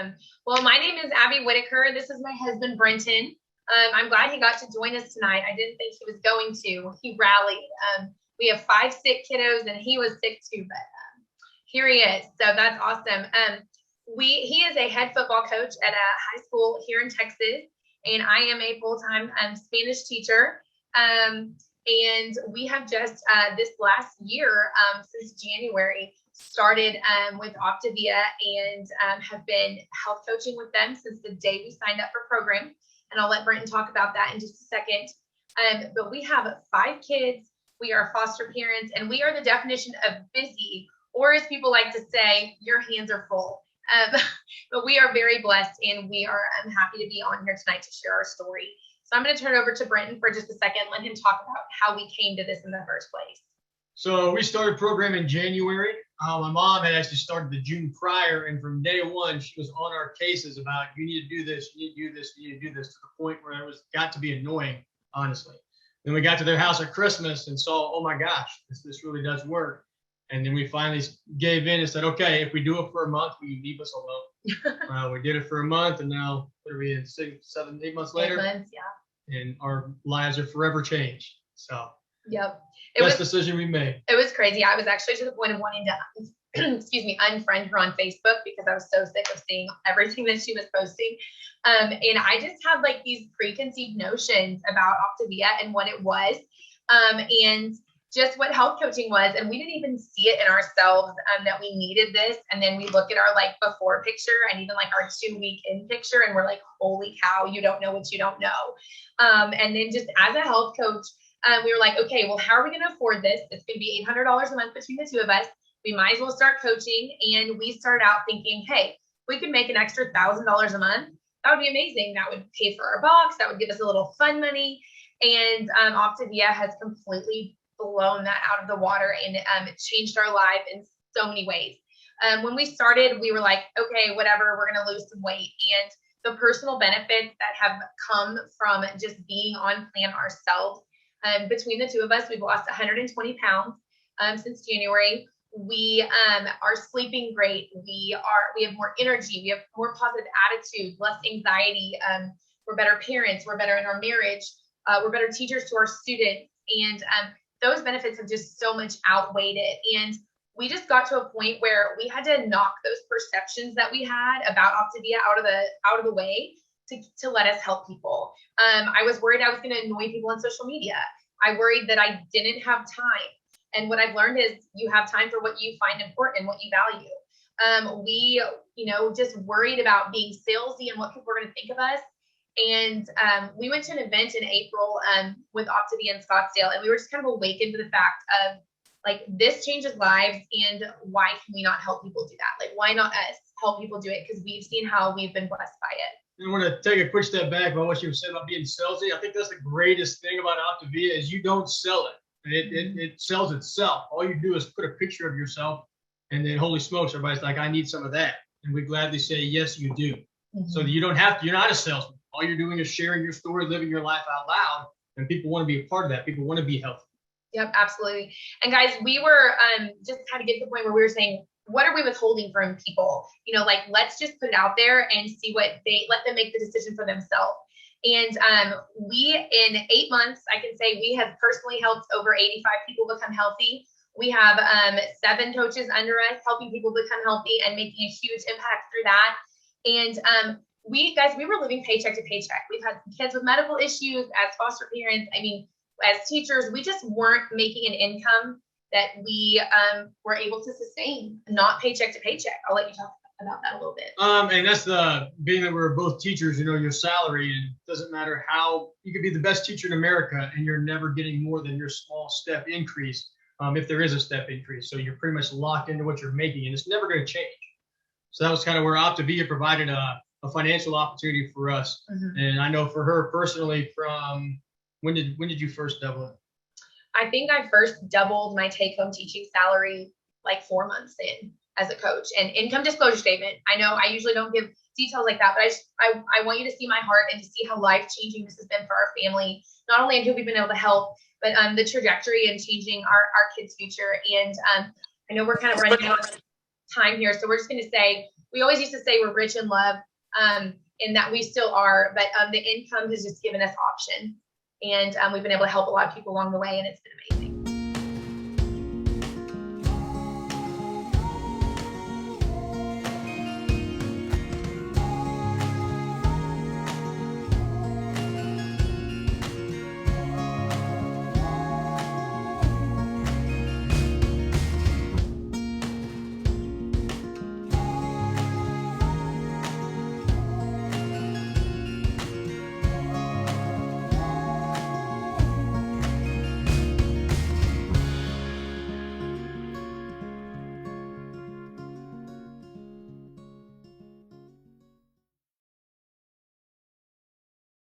Awesome. Well, my name is Abby Whitaker. This is my husband, Brenton. I'm glad he got to join us tonight. I didn't think he was going to. He rallied. We have 5 sick kiddos, and he was sick too, but here he is. So that's awesome. He is a head football coach at a high school here in Texas, and I am a full-time Spanish teacher. And we have just this last year, since January, started with OPTAVIA and have been health coaching with them since the day we signed up for program. And I'll let Brenton talk about that in just a second. But we have 5 kids. We are foster parents, and we are the definition of busy, or as people like to say, your hands are full. But we are very blessed, and we are happy to be on here tonight to share our story. So I'm going to turn it over to Brenton for just a second, let him talk about how we came to this in the first place. So we started program in January. My mom had actually started the June prior, and from day one, she was on our cases about, you need to do this, you need to do this, you need to do this, to the point where it got to be annoying, honestly. Then we got to their house at Christmas and saw, oh my gosh, this really does work. And then we finally gave in and said, okay, if we do it for a month, will you leave us alone? We did it for a month, and now what are we in 6, 7, 8 months later? 8 months, yeah. And our lives are forever changed. So yep. Best decision we made. It was crazy. I was actually to the point of wanting to, unfriend her on Facebook because I was so sick of seeing everything that she was posting. And I just had like these preconceived notions about OPTAVIA and what it was, and just what health coaching was. And we didn't even see it in ourselves that we needed this. And then we look at our like before picture and even like our 2-week in picture, and we're like, holy cow, you don't know what you don't know. And then just as a health coach, we were like, okay, well, how are we going to afford this? It's going to be $800 a month between the 2 of us. We might as well start coaching. And we started out thinking, hey, we could make an extra $1,000 a month. That would be amazing. That would pay for our box. That would give us a little fun money. And OPTAVIA has completely blown that out of the water, and it changed our life in so many ways. When we started, we were like, okay, whatever, we're going to lose some weight. And the personal benefits that have come from just being on plan ourselves, between the 2 of us, we've lost 120 pounds since January. We are sleeping great. We have more energy. We have more positive attitude, less anxiety. We're better parents. We're better in our marriage. We're better teachers to our students. And those benefits have just so much outweighed it. And we just got to a point where we had to knock those perceptions that we had about OPTAVIA out of the way to let us help people. I was worried I was going to annoy people on social media. I worried that I didn't have time. And what I've learned is you have time for what you find important, what you value. We, just worried about being salesy and what people were going to think of us. And we went to an event in April with OPTAVIA in Scottsdale, and we were just kind of awakened to the fact of like, this changes lives, and why can we not help people do that? Like, why not us help people do it? Because we've seen how we've been blessed by it. I want to take a quick step back about what you said about being salesy. I think that's the greatest thing about OPTAVIA is you don't sell it. It sells itself. All you do is put a picture of yourself, and then holy smokes, everybody's like, I need some of that. And we gladly say, yes, you do. Mm-hmm. So you don't have to, you're not a salesman. All you're doing is sharing your story, living your life out loud, and people want to be a part of that. People want to be healthy. Yep, absolutely. And guys, we were just kind of get to the point where we were saying, what are we withholding from people? Let's just put it out there and see let them make the decision for themselves. And we, in 8 months, I can say we have personally helped over 85 people become healthy. We have 7 coaches under us helping people become healthy and making a huge impact through that. And we were living paycheck to paycheck. We've had kids with medical issues as foster parents. I mean, as teachers, we just weren't making an income that we were able to sustain, not paycheck to paycheck. I'll let you talk about that a little bit. And that's being that we're both teachers, your salary, and it doesn't matter how you could be the best teacher in America and you're never getting more than your small step increase, if there is a step increase. So you're pretty much locked into what you're making, and it's never going to change. So that was kind of where OPTAVIA provided a financial opportunity for us. Mm-hmm. And I know for her personally, from when did you first double it? I think I first doubled my take-home teaching salary like 4 months in as a coach. And income disclosure statement, I know I usually don't give details like that, but I want you to see my heart and to see how life-changing this has been for our family, not only in who we've been able to help, but the trajectory and changing our kids' future. And I know we're kind of running out of time here, so we're just going to say we always used to say we're rich in love, and that we still are, but the income has just given us option. And we've been able to help a lot of people along the way, and it's been amazing.